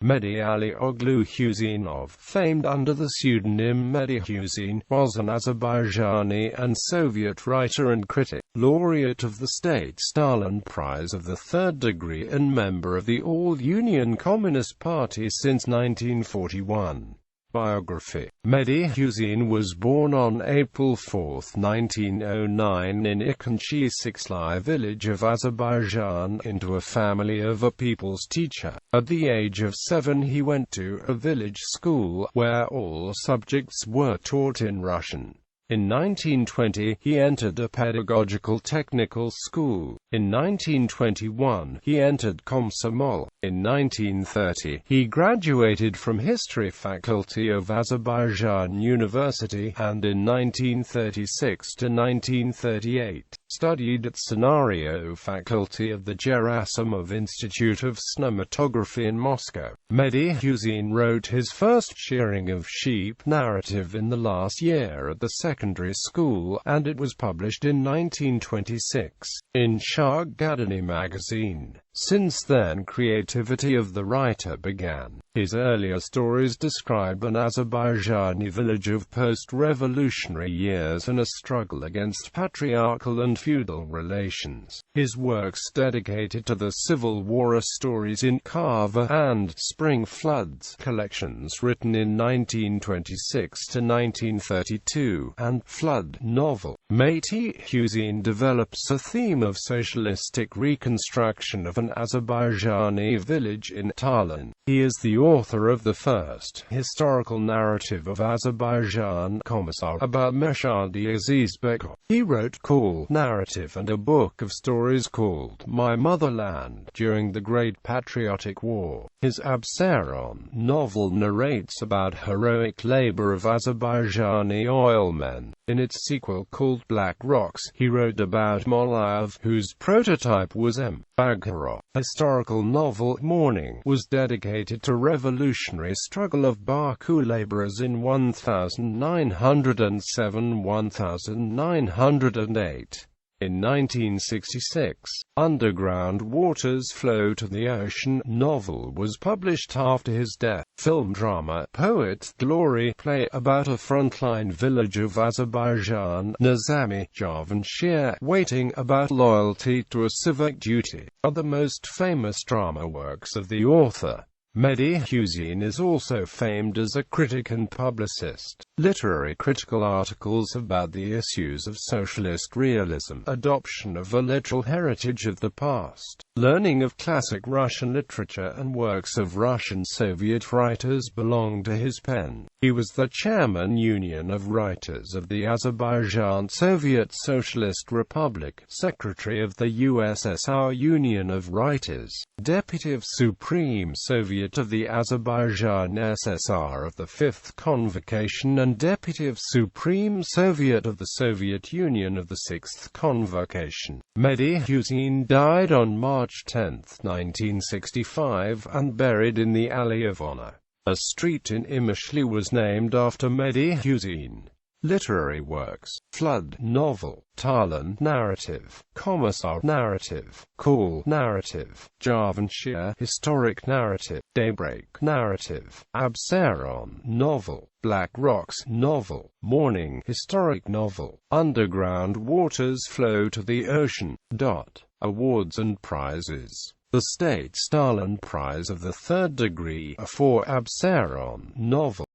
Mehdi Ali oglu Huseynov, famed under the pseudonym Mehdi Huseyn, was an Azerbaijani and Soviet writer and critic, laureate of the State Stalin Prize of the third degree and member of the All-Union Communist Party since 1941. Biography. Mehdi Huseyn was born on April 4, 1909 in Ikhanishi village of Azerbaijan, into a family of a people's teacher. At the age of 7 he went to a village school, where all subjects were taught in Russian. In 1920, he entered a pedagogical technical school. In 1921, he entered Komsomol. In 1930, he graduated from History Faculty of Azerbaijan University, and in 1936 to 1938, studied at Scenario Faculty of the Gerasimov Institute of Cinematography in Moscow. Mehdi Huseyn wrote his first shearing of sheep narrative in the last year at the secondary school, and it was published in 1926, in Shahgadani magazine. Since then, creativity of the writer began. His earlier stories describe an Azerbaijani village of post-revolutionary years and a struggle against patriarchal and feudal relations. His works dedicated to the Civil War are stories in Kava and Spring Floods collections written in 1926 to 1932, and Flood novel. Mehdi Huseyn develops a theme of socialistic reconstruction of an Azerbaijani village in Tallinn. He is the author of the first historical narrative of Azerbaijan, Commissar, about Mehdi Azizbek. He wrote Call narrative and a book of stories called My Motherland during the Great Patriotic War. His Absaron novel narrates about heroic labor of Azerbaijani oilmen. In its sequel called Black Rocks, he wrote about Molaev, whose prototype was M. Bagharov. Historical novel Morning was dedicated to revolutionary struggle of Baku laborers in 1907–1908. In 1966, Underground Waters Flow to the Ocean novel was published after his death. Film drama Poet's Glory play about a frontline village of Azerbaijan, Nizami, Javanshir, waiting about loyalty to a civic duty, are the most famous drama works of the author. Mehdi Huseyn is also famed as a critic and publicist. Literary critical articles about the issues of socialist realism, adoption of a literal heritage of the past, learning of classic Russian literature and works of Russian Soviet writers belong to his pen. He was the chairman Union of Writers of the Azerbaijan Soviet Socialist Republic, secretary of the USSR Union of Writers, deputy of Supreme Soviet of the Azerbaijan SSR of the 5th Convocation, and deputy of Supreme Soviet of the Soviet Union of the 6th Convocation. Mehdi Huseyn died on March 10, 1965, and buried in the Alley of Honor. A street in Imeshli was named after Mehdi Huseyn. Literary works: Flood novel, Tallinn narrative, Commissar narrative, Call narrative, Javanshir historic narrative, Daybreak narrative, Absaron novel, Black Rocks novel, Morning historic novel, Underground Waters Flow to the Ocean. Awards and prizes. The State Stalin Prize of the third degree for Absaron novel.